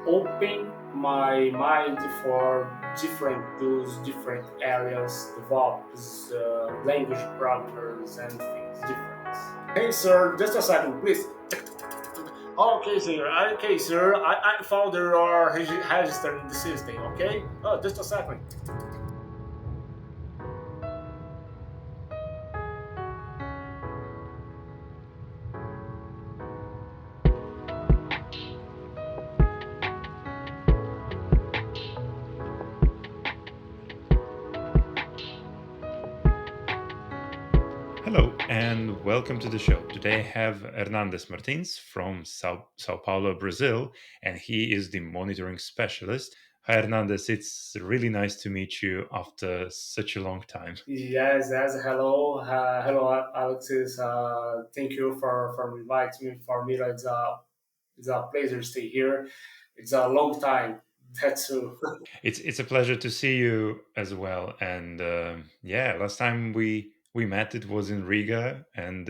open my mind for different tools, different areas, DevOps, language programmers, and things different. Hey, sir, just a second, please. Okay, sir. Okay, sir. I found you are registered in the system. Okay. Oh, just a second. Hello and welcome to the show. Today I have Hernandes Martins from Sao Paulo, Brazil, and he is the monitoring specialist. Hi, Hernandez. It's really nice to meet you after such a long time. Yes, yes. Hello, hello, Alexis. Thank you for inviting me. For me, it's a pleasure to stay here. It's a long time. That's true. It's a pleasure to see you as well. And yeah, last time we met, it was in Riga, and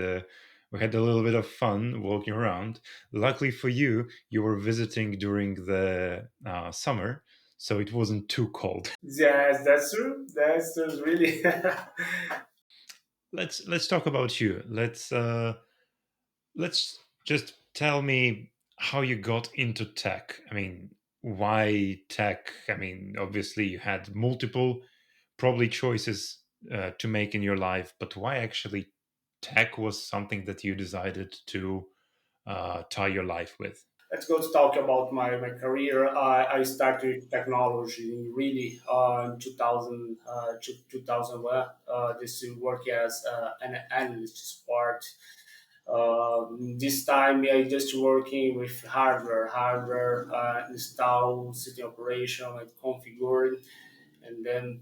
we had a little bit of fun walking around. Luckily for you, you were visiting during the summer, so it wasn't too cold. Yes, that's true. That's true, really. Let's talk about you. Let's just tell me how you got into tech. I mean, why tech? I mean, obviously you had multiple probably choices to make in your life, but why actually tech was something that you decided to tie your life with? Let's go to talk about my career. I started with technology really in 2001. Just to work as an analyst support. This time I just working with hardware, install, setting operation, and configuring, and then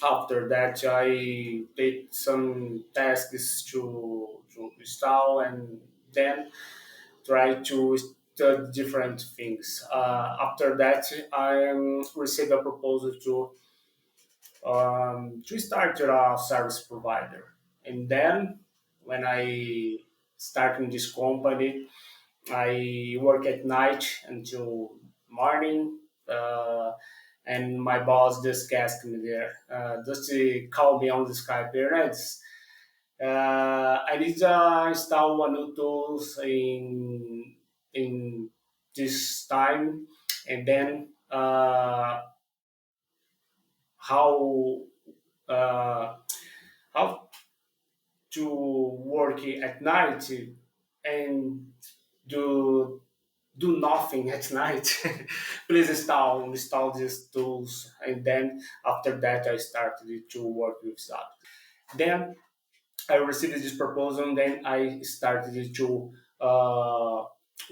after that I take some tasks to install, and then try to study different things. After that, I received a proposal to start a service provider. And then when I start in this company, I work at night until morning. And my boss just asked me there, just to call me on the Skype. Hernandes, I need to install one new tools in this time, and then how uh, how to work at night and do do nothing at night. Please install these tools, and then after that I started to work with that. Then I received this proposal, and then I started to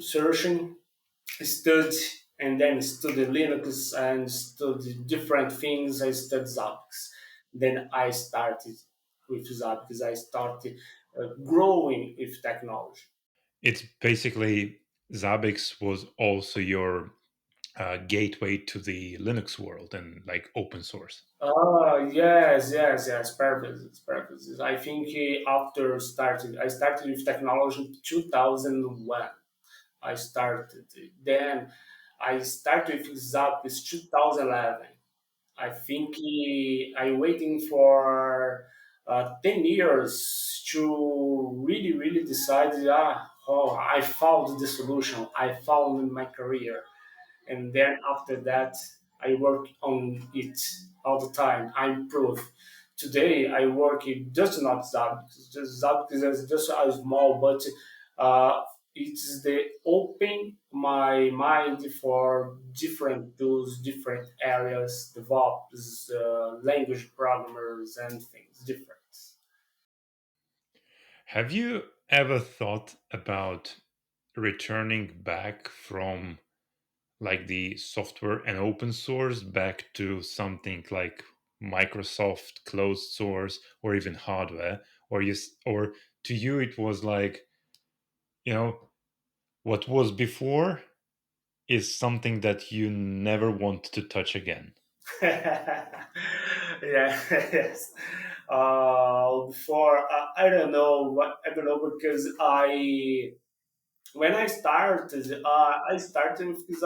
searching, study, and then study Linux and study different things. I studied Zabbix. Then I started with Zabbix. I started growing with technology. It's basically Zabbix was also your gateway to the Linux world and like open source. Yes, yes, yes, perfect, perfect. I think I started with technology in 2001. I started. Then I started with Zap is 2011. I think I waiting for 10 years to really decide. Oh, I found the solution. I found my career, and then after that, I work on it all the time. I improve. Today, I work in just not Zap. Zap is just a small, but it's the open my mind for different tools, different areas, DevOps, language programmers, and things different. Have you ever thought about returning back from like the software and open source back to something like Microsoft closed source or even hardware, or to you it was like, you know, what was before is something that you never want to touch again? Yeah, yes. Before I don't know what I don't know because When I started with this.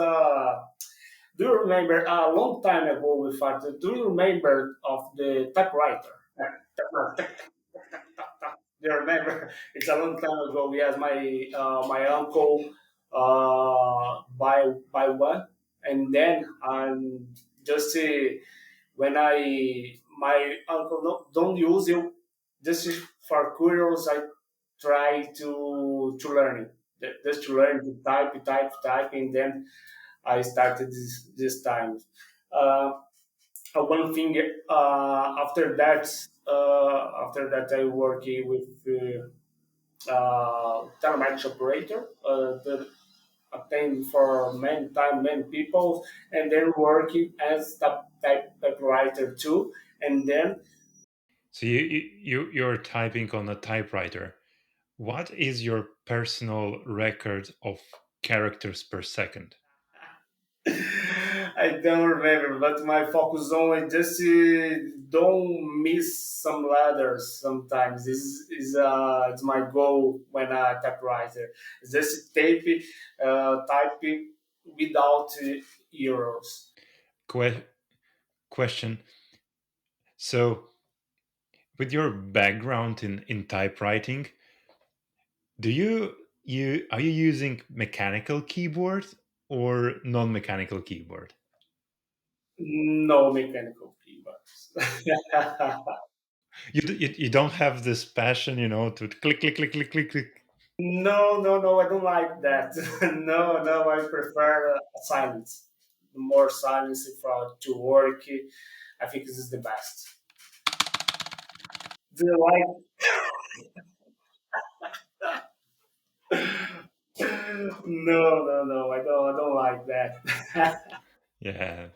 Do you remember a long time ago we started? Do you remember of the typewriter? Do you remember? It's a long time ago. Yes, my uncle buy one, and then just when I my uncle don't use it, just for curious, I try to learn it. Just to learn to type, and then I started this time. Uh, One thing after that I work with telemetry operator. The attend for many time many people, and then working as typewriter too, and then So you're typing on a typewriter. What is your personal record of characters per second? I don't remember, but my focus only just don't miss some letters sometimes. This is it's my goal when I typewriter. Just type it without errors. Que- Question. So, with your background in typewriting, do you are you using mechanical keyboard or non-mechanical keyboard? No mechanical keyboards. You don't have this passion, to click click click click click click. No, I don't like that. No, I prefer silence. More silence for to work. I think this is the best. Do you like? No. I don't like that. Yeah.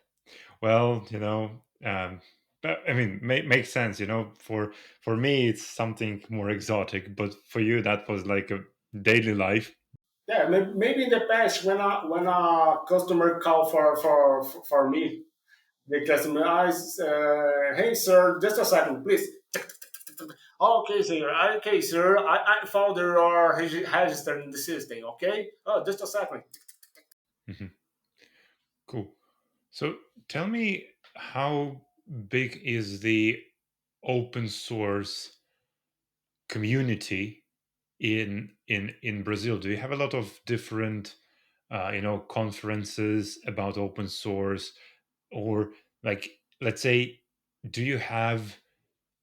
Well, but I mean, makes sense. For me, it's something more exotic, but for you, that was like a daily life. Yeah, maybe in the past when a customer call for me, the customer asks, "Hey sir, just a second, please." Okay, sir. Okay, sir. I found there are registered in the system. Okay. Oh, just a second. Mhm. Cool. So tell me, how big is the open source community in Brazil? Do you have a lot of different conferences about open source, or like, let's say, do you have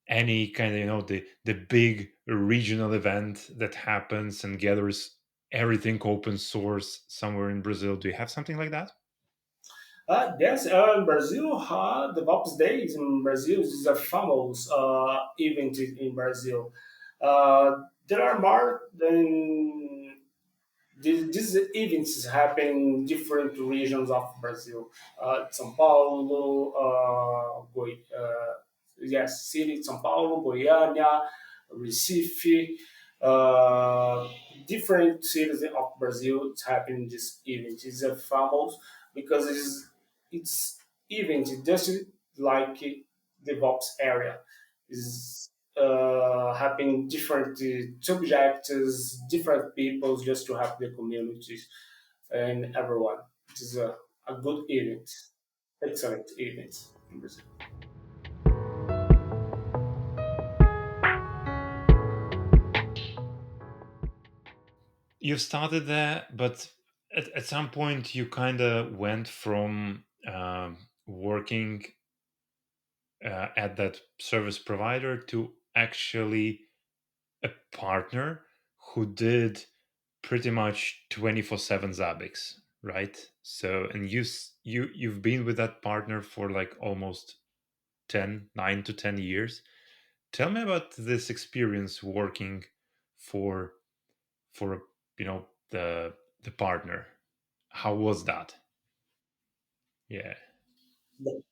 any kind of the big regional event that happens and gathers everything open source somewhere in Brazil? Do you have something like that? Yes, in Brazil, the Vops Days in Brazil is a famous event in Brazil. There are more than these events happen in different regions of Brazil. São Paulo, yes, city São Paulo, Goiânia, Recife, uh, different cities of Brazil. It's happening this event. It's a famous because it's event just like the Vops area is having different subjects, different peoples just to have the communities and everyone. It is a good event, excellent event in Brazil. You started there, but at some point you kind of went from working at that service provider to actually a partner who did pretty much 24/7 Zabbix, right? So, and you've been with that partner for like almost 9 to 10 years. Tell me about this experience working for for the partner. How was that? Yeah. The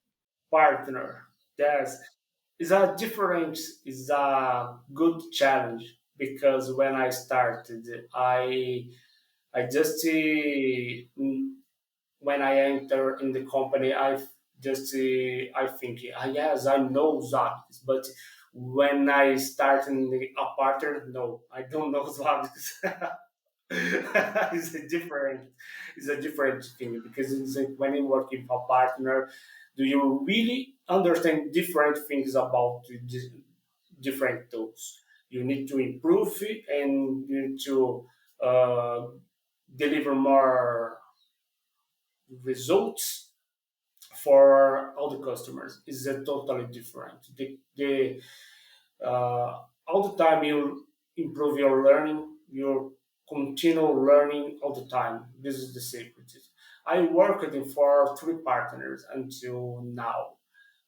partner, yes, is a good challenge because when I started, I just when I enter in the company, I think yes, I know that, but when I start in the apartment, no, I don't know that. it's a different it's a different thing because it's like when you work with a partner, do you really understand different things about the different tools? You need to improve it and you need to uh, deliver more results for all the customers. Is a totally different. All the time you improve your learning, you continue learning all the time. This is the secret. I worked in for three partners until now.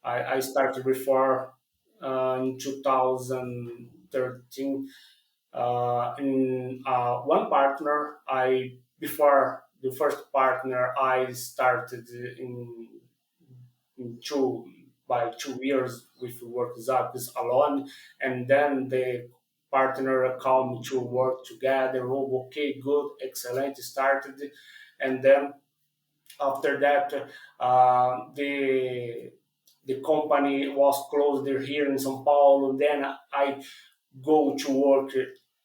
I started before in 2013 in one partner. I before the first partner I started in by 2 years with work Zabbix alone, and then the partner called me to work together. Oh, okay, good, excellent, started, and then after that, the company was closed here in São Paulo. Then I go to work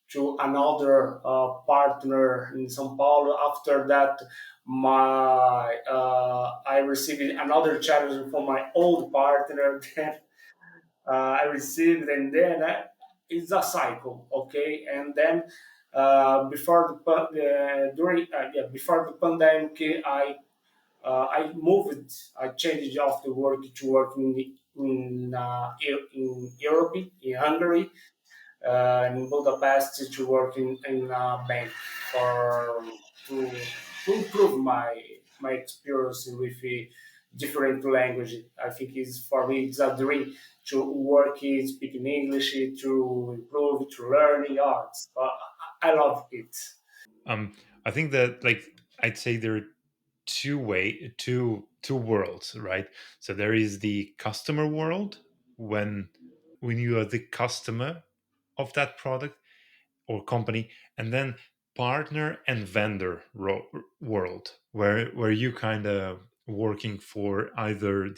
to another partner in São Paulo. After that, my I received another challenge from my old partner. Then I received, and then it's a cycle, okay. And then before during before the pandemic, I moved. I changed off the work to work in Europe, in Hungary, in Budapest to work in a bank for to improve my experience with a different language. I think is for me it's a dream to work speaking English to improve to learning arts. I love it. Um, I think that like I'd say there are two worlds, right? So there is the customer world when you are the customer of that product or company, and then partner and vendor world where you kind of working for either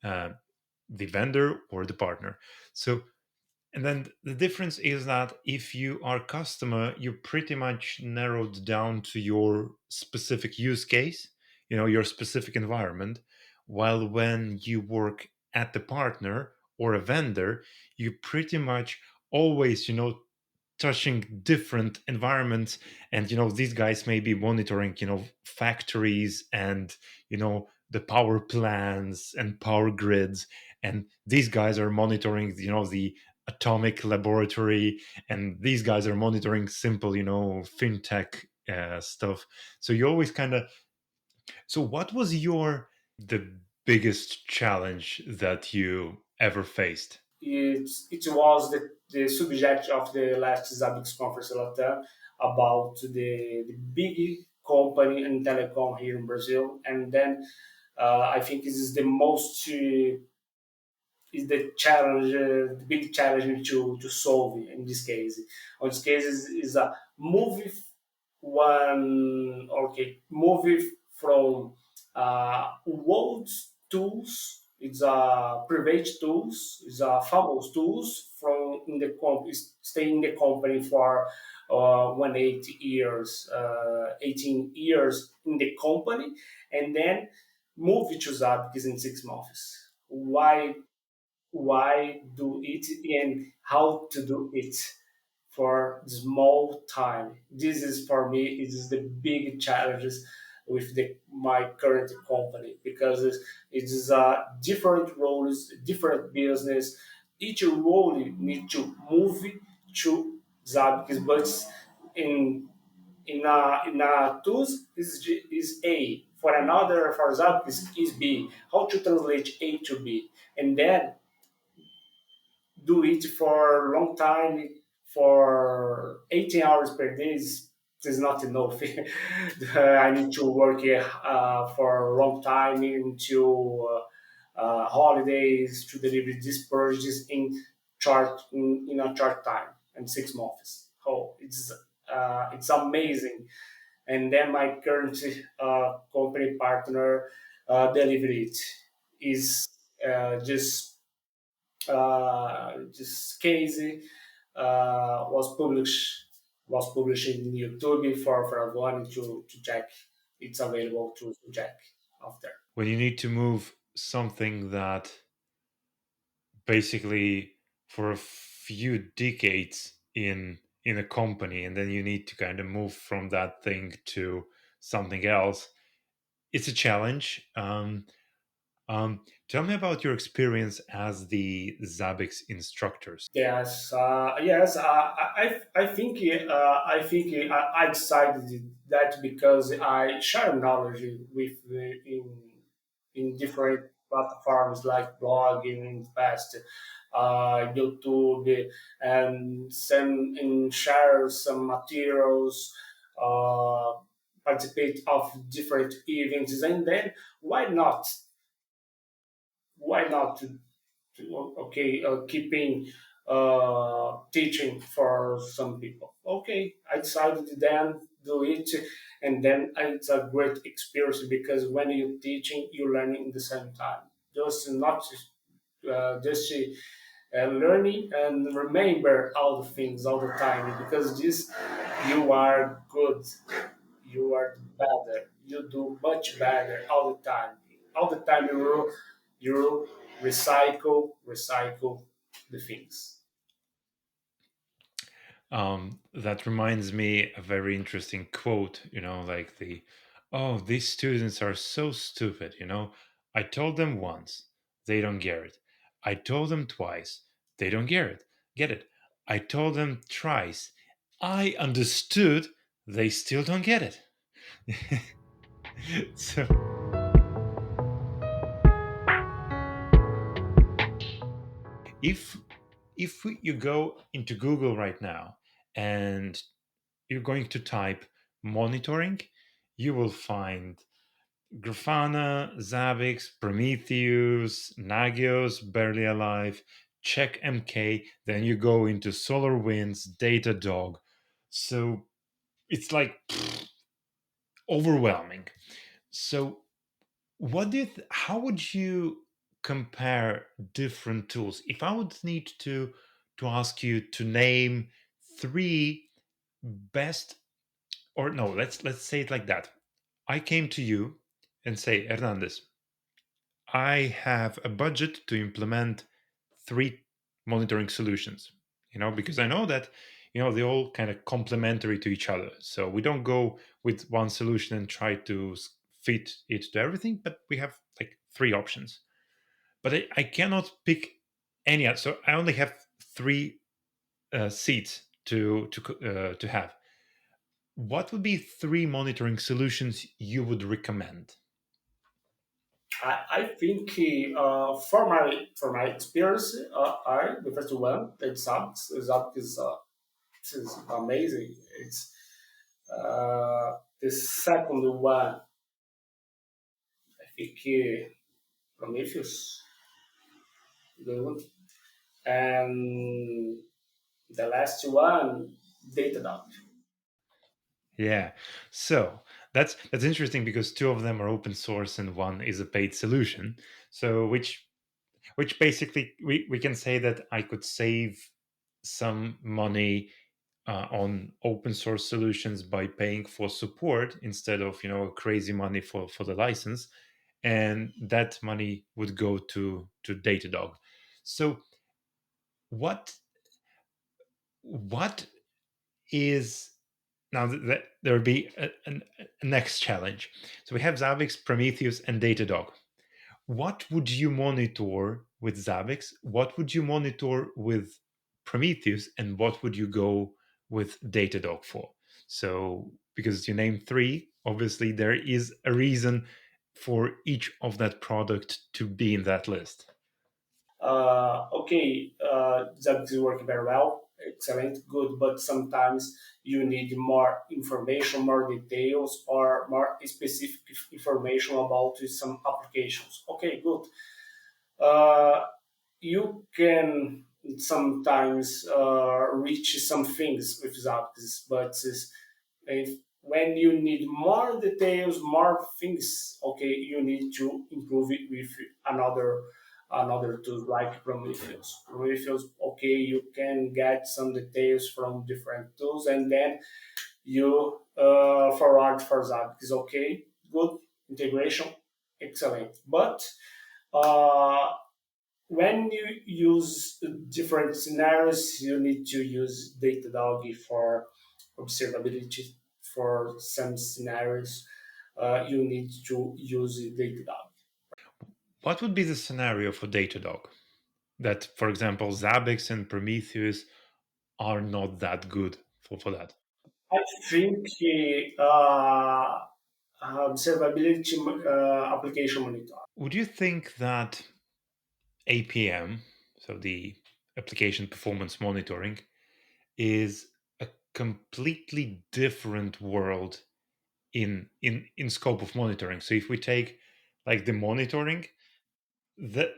uh, the vendor or the partner. So and then the difference is that if you are customer, you pretty much narrowed down to your specific use case, your specific environment. While when you work at the partner or a vendor, you pretty much always, touching different environments. And these guys may be monitoring factories and the power plants and power grids, and these guys are monitoring the atomic laboratory, and these guys are monitoring simple fintech stuff. So you always kind of, so what was the biggest challenge that you ever faced? It was the subject of the last Zabbix conference LATAM about the big company in telecom here in Brazil, and then I think this is the most is the challenge, the big challenge to solve in this case. On this case is a move one okay move from old tools. It's a private tools. It's a famous tools from in the stay in the company for 1 8 years, 18 years in the company, and then move to Zabbix in 6 months. Why do it and how to do it for small time. This is for me it is the big challenges with my current company because it is different roles, different business. Each role need to move to Zabbix, but in in a tools is A. For another, for Zabbix is B. How to translate A to B, and then do it for a long time for 18 hours per day is not enough. I need to work for a long time into holidays to deliver these purchases in a short time in 6 months. Oh, it's amazing. And then my current company partner delivered it is just case was published was published in YouTube for everyone to check. It's available to check after. When you need to move something that basically for a few decades in a company, and then you need to kind of move from that thing to something else, it's a challenge. Tell me about your experience as the Zabbix instructors. Yes. I think I decided that because I share knowledge with in different platforms like blogging in the past, YouTube, and send and share some materials, uh, participate of different events, and then why not? Why not okay, keeping teaching for some people. Okay, I decided to then do it, and then it's a great experience because when you're teaching, you're learning at the same time. Just not just learning and remember all the things all the time because this you are good, you are better, you do much better all the time. All the time you recycle the things. That reminds me a very interesting quote, like oh, these students are so stupid, I told them once, they don't get it. I told them twice, they don't get it. I told them thrice, I understood, they still don't get it. So if you go into Google right now and you're going to type monitoring, you will find Grafana, Zabbix, Prometheus, Nagios, Barely Alive, Check MK. Then you go into SolarWinds, Datadog. So it's like overwhelming. So how would you compare different tools? If I would need to ask you to name three best, or no, let's say it like that. I came to you and say, Hernandez, I have a budget to implement three monitoring solutions, because I know that, they're all kind of complementary to each other. So we don't go with one solution and try to fit it to everything, but we have like three options. But I cannot pick any other. So I only have three seats to have. What would be three monitoring solutions you would recommend? I think for my experience, I the first one it's Zabbix is amazing. It's the second one I think Prometheus, good one, and the last one Datadog. Yeah. So that's interesting because two of them are open source and one is a paid solution. So which basically we can say that I could save some money on open source solutions by paying for support instead of crazy money for the license, and that money would go to Datadog. So what what is now there would be a next challenge. So we have Zabbix, Prometheus, and Datadog. What would you monitor with Zabbix? What would you monitor with Prometheus? And what would you go with Datadog for? So, because you named three, obviously there is a reason for each of that product to be in that list. Okay, that is working very well, excellent, good, but sometimes you need more information, more details, or more specific information about some applications. Okay, good. Uh, you can sometimes reach some things with Zappos, but if, when you need more details, more things, okay, you need to improve it with another another tools like Prometheus. Prometheus, okay, you can get some details from different tools, and then you forward for Zabbix. Okay, good integration, excellent. But uh, when you use different scenarios, you need to use Datadog for observability. For some scenarios, you need to use Datadog. What would be the scenario for Datadog? That, for example, Zabbix and Prometheus are not that good for that. I think observability application monitor. Would you think that APM, so the application performance monitoring, is a completely different world in scope of monitoring? So if we take like the monitoring, the,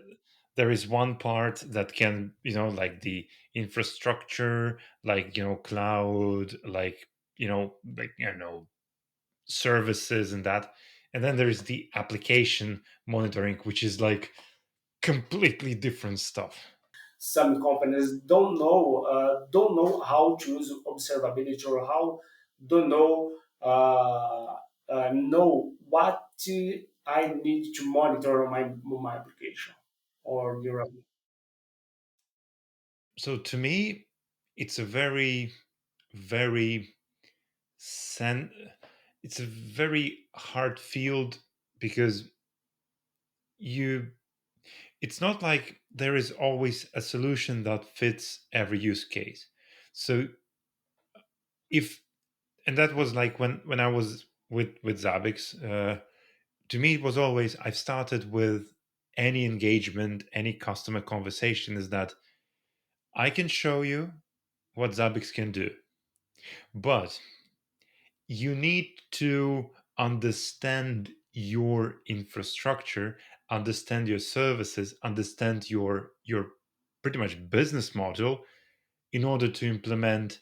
there is one part that can, like the infrastructure, like, cloud, like, services and that. And then there is the application monitoring, which is like completely different stuff. Some companies don't know how to use observability or how don't know what I need to monitor on my application or your. So to me, it's a very, very sen- it's a very hard field because you it's not like there is always a solution that fits every use case. So if and that was like when I was with Zabbix, to me it was always I've started with any engagement, any customer conversation is that I can show you what Zabbix can do, but you need to understand your infrastructure, understand your services, understand your pretty much business model in order to implement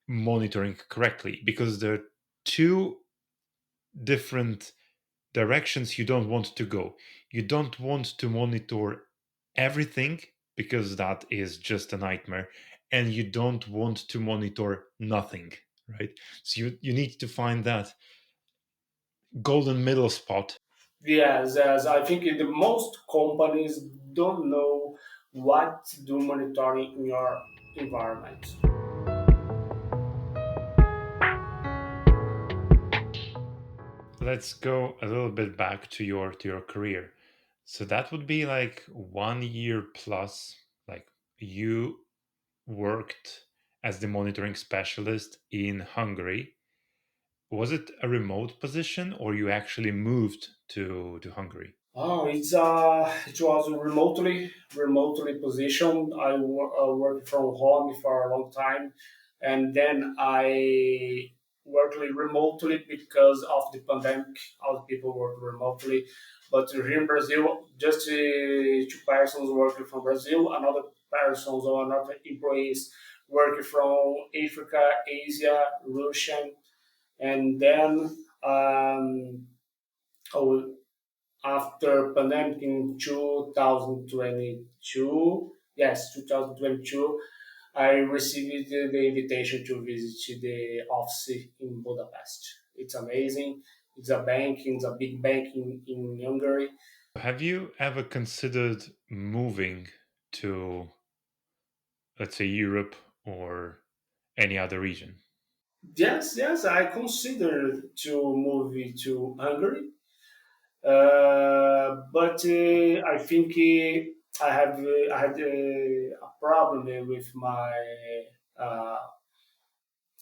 monitoring correctly, because there are two different directions you don't want to go. You don't want to monitor everything because that is just a nightmare, and you don't want to monitor nothing, right? So you need to find that golden middle spot. Yes, as I think the most companies don't know what to do monitoring in your environment. Let's go a little bit back to your career. So that would be like 1 year plus, like you worked as the monitoring specialist in Hungary. Was it a remote position or you actually moved to Hungary? Oh, it was remotely position. Worked from home for a long time, and then I worked remotely because of the pandemic. All people work remotely, but here in Brazil, just two persons working from Brazil, another persons or another employees working from Africa, Asia, Russia, and then. Oh, after pandemic in 2022, yes, 2022, I received the invitation to visit the office in Budapest. It's amazing. It's a big bank in Hungary. Have you ever considered moving to, let's say, Europe or any other region? Yes, yes, I considered to move to Hungary, but I think I had a problem with my uh,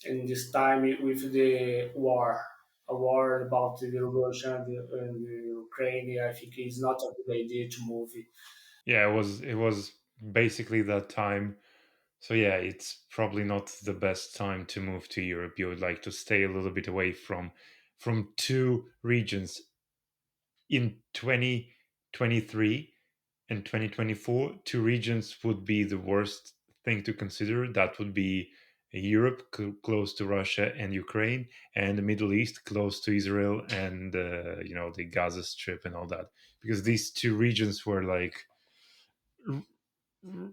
in this time with the war, a war about the Russia and the Ukraine. I think it's not a good idea to move. Yeah, it was basically that time. So yeah, it's probably not the best time to move to Europe. You would like to stay a little bit away from two regions. In 2023 and 2024, two regions would be the worst thing to consider. That would be Europe, close to Russia and Ukraine, and the Middle East, close to Israel and the Gaza Strip and all that. Because these two regions were like r-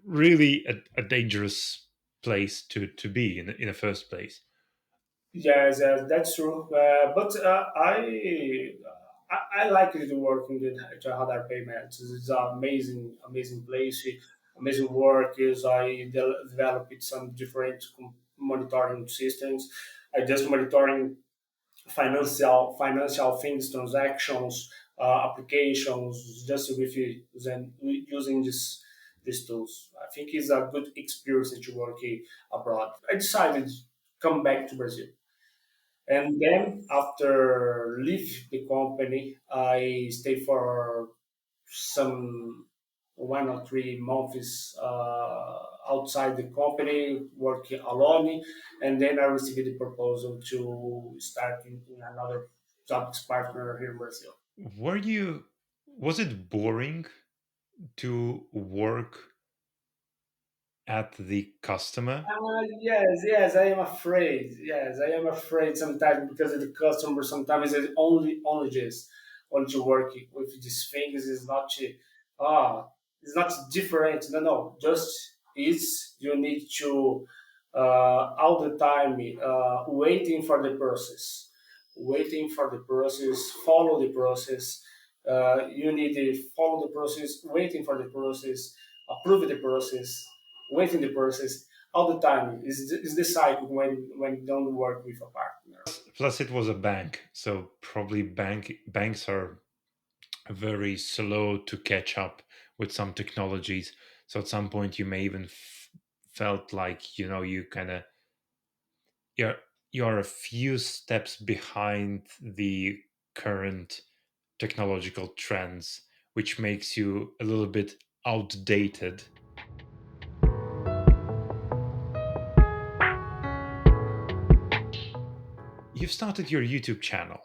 really a dangerous place to be in the first place. Yes, yes, that's true. But I like it working with other payments. It's an amazing, amazing place, amazing work. Is I developed some different monitoring systems. I just monitoring financial things, transactions, applications, just with using these tools. I think it's a good experience to work abroad. I decided to come back to Brazil. And then after leave the company, I stay for some 1 or 3 months outside the company, working alone, and then I received the proposal to start in another Zabbix partner here in Brazil. Were you? Was it boring to work at the customer? Yes, yes, I am afraid. Yes, I am afraid sometimes because the customer sometimes is only just want to work with these things is not it's not different. No, no, just it's you need to all the time waiting for the process, follow the process. You need to follow the process, waiting for the process, approve the process, waiting the process all the time. Is the cycle when you don't work with a partner. Plus, it was a bank, so probably banks are very slow to catch up with some technologies. So at some point, you may even felt like you kind of you're you're a few steps behind the current technological trends, which makes you a little bit outdated. You've started your YouTube channel.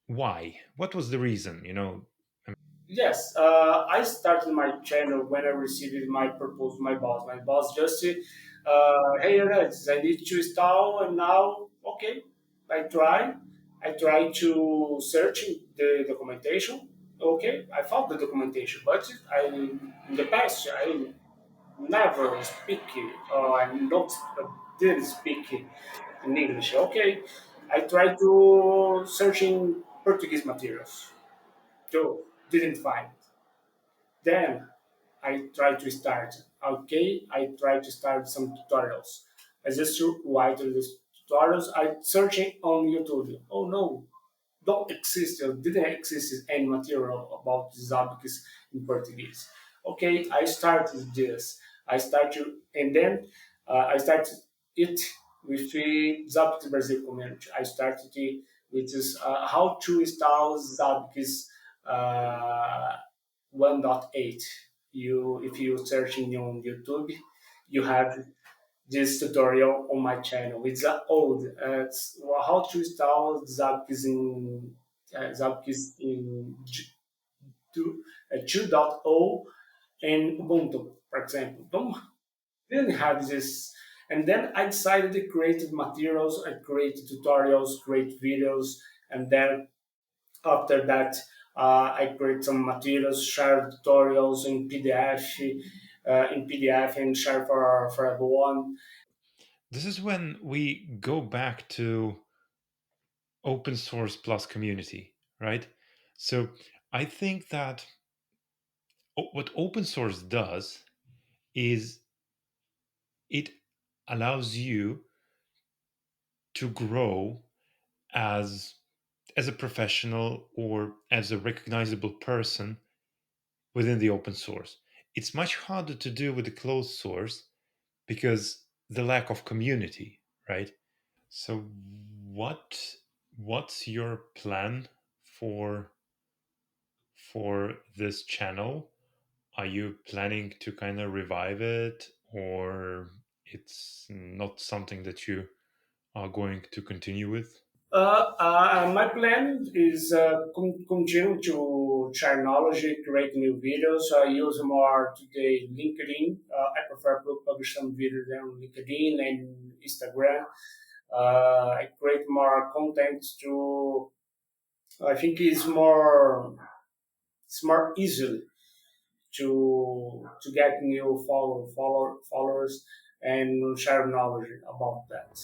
Why? What was the reason? Yes, I started my channel when I received my proposal. My boss, just hey, Hernandes, I need to install, and now okay, I try. I try to search the documentation. Okay, I found the documentation, but in the past I never speak I not didn't speak in English. Okay, I tried to searching Portuguese materials. So didn't find. Then I try to start. Okay, I try to start some tutorials. I just write these tutorials. I searching on YouTube. Oh no, don't exist or didn't exist any material about Zabbix in Portuguese. Okay, I started this. I started and then I started it with the Zabbix Brazil community. I started it with this how to install Zabbix uh, 1.8. You if you searching on YouTube, you have this tutorial on my channel. It's old. It's how to install Zabbix in 2.0 and Ubuntu, for example. Don't didn't have this. And then I decided to create materials, I create tutorials, create videos, and then after that, I create some materials, share tutorials in PDF and share for everyone. This is when we go back to open source plus community, right? So I think that what open source does is it allows you to grow as a professional or as a recognizable person within the open source. It's much harder to do with the closed source because the lack of community, right? So what's your plan for this channel? Are you planning to kind of revive it, or it's not something that you are going to continue with? My plan is continue to share knowledge, create new videos. I use more today LinkedIn. I prefer to publish some videos on LinkedIn and Instagram. I create more content I think it's more easily. to get new followers and share knowledge about that.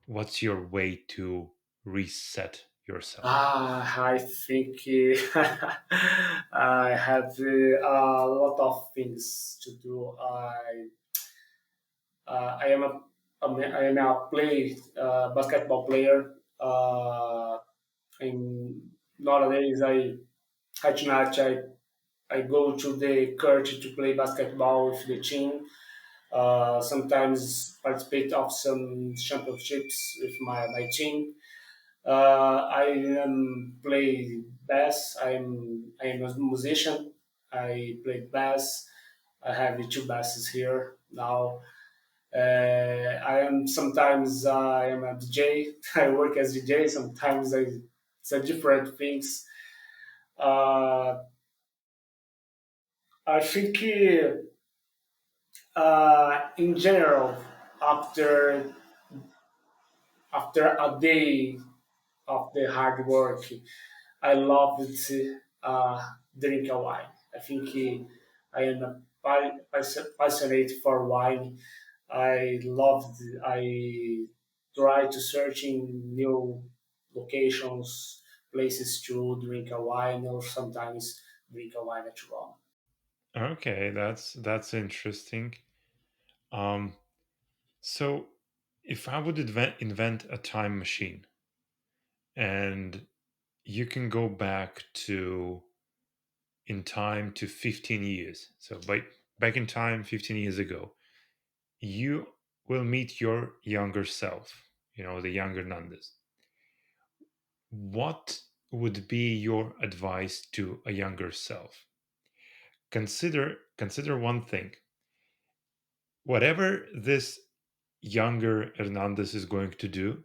What's your way to reset yourself? I think I have a lot of things to do. I am I am a basketball player. And nowadays at night I go to the court to play basketball with the team. Sometimes participate of some championships with my team. I play bass. I am a musician. I play bass. I have the two basses here now. I am sometimes I am a DJ. I work as DJ. Sometimes it's a different things. Uh, I think in general, after after a day of the hard work, I love to drink a wine. I think I am passionate for wine. I try to searching new locations, places to drink a wine, or sometimes drink a wine at home. Okay, that's interesting. Um, so if I would invent a time machine and you can go back to in time to 15 years. So back in time 15 years ago, you will meet your younger self, the younger Nandes. What would be your advice to a younger self? Consider one thing. Whatever this younger Hernandez is going to do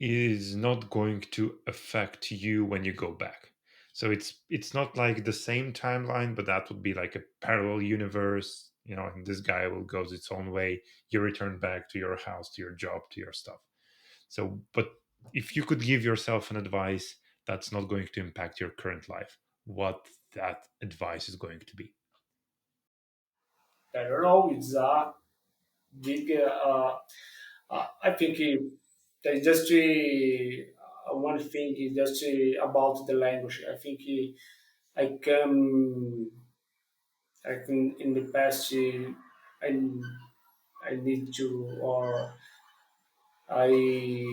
is not going to affect you when you go back. So it's not like the same timeline, but that would be like a parallel universe, and this guy will goes its own way. You return back to your house, to your job, to your stuff. So, but if you could give yourself an advice that's not going to impact your current life, what that advice is going to be? I don't know. It's a big. I think there's just one thing is just about the language. I think I can I can in the past I I need to or I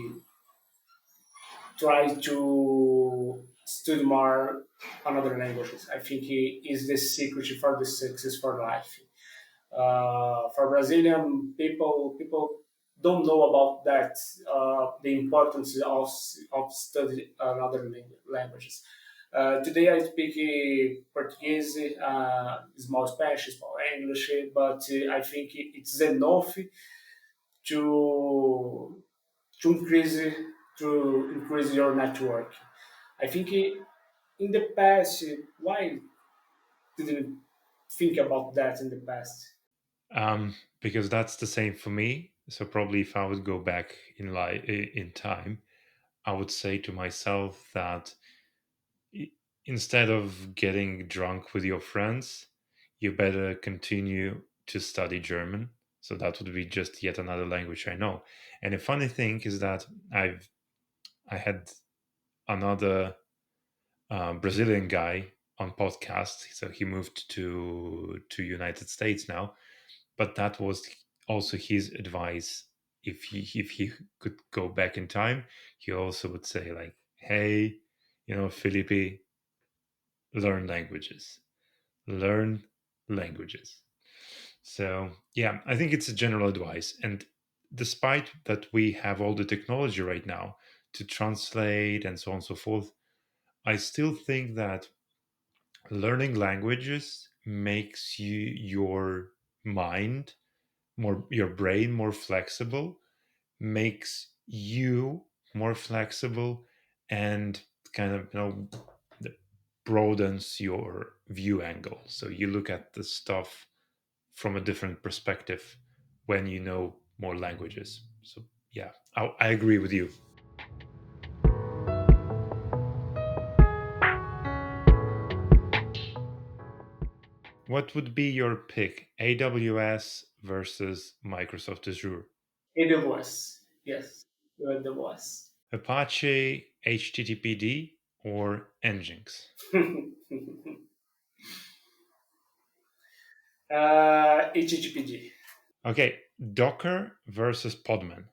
try to study more another languages. I think it is the secret for the success for life. For Brazilian people don't know about that the importance of study another languages. Today I speak Portuguese, small Spanish, small English, but I think it's enough to to increase to increase your network. I think in the past, why didn't think about that in the past? Because that's the same for me. So probably if I would go back in time, I would say to myself that i- instead of getting drunk with your friends, you better continue to study German. So that would be just yet another language I know. And the funny thing is that I had another Brazilian guy on podcast. So he moved to United States now, but that was also his advice. If he could go back in time, he also would say like, "Hey, Felipe, learn languages, learn languages." So yeah, I think it's a general advice. And despite that, we have all the technology right now to translate and so on and so forth. I still think that learning languages makes your mind your brain more flexible, makes you more flexible, and kind of broadens your view angle. So you look at the stuff from a different perspective when you know more languages. So yeah, I agree with you. What would be your pick? AWS versus Microsoft Azure. AWS. Yes, AWS. Apache, HTTPD, or Nginx? HTTPG. Okay, Docker versus Podman.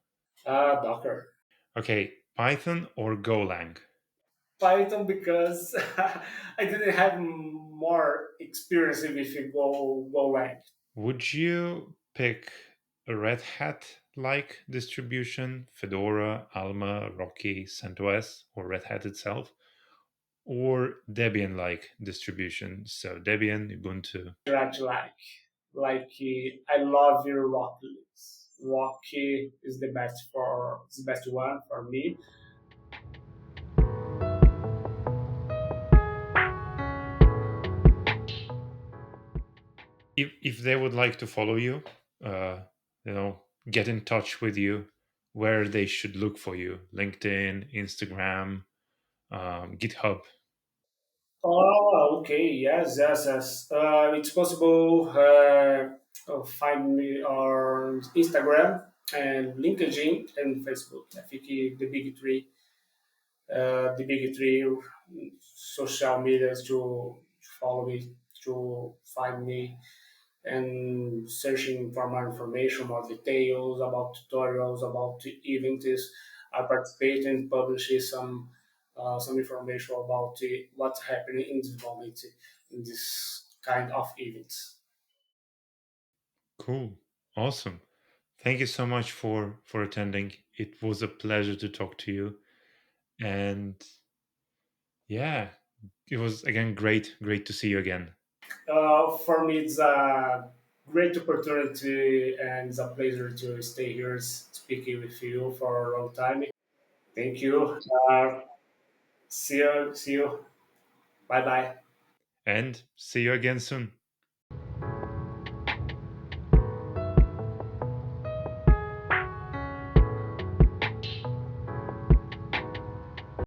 Docker. Okay, Python or Golang? Python because I didn't have more experience with Golang. Would you pick a Red Hat like distribution, Fedora, Alma, Rocky, CentOS, or Red Hat itself, or Debian like distribution? So Debian, Ubuntu. Right, I love your Rocky. Rocky is the best one for me. If they would like to follow you, get in touch with you, where they should look for you: LinkedIn, Instagram, GitHub. Oh, okay. Yes, yes, yes. It's possible find me on Instagram and LinkedIn and Facebook. I think the big three social medias to follow me, to find me, and searching for more information, more details about tutorials, about events. I participate and publish some information about what's happening in this moment in this kind of events. Cool, awesome. Thank you so much for attending. It was a pleasure to talk to you, and yeah, it was again great to see you again. For me, it's a great opportunity and it's a pleasure to stay here speaking with you for a long time. Thank you. See you. See you. Bye bye. And see you again soon.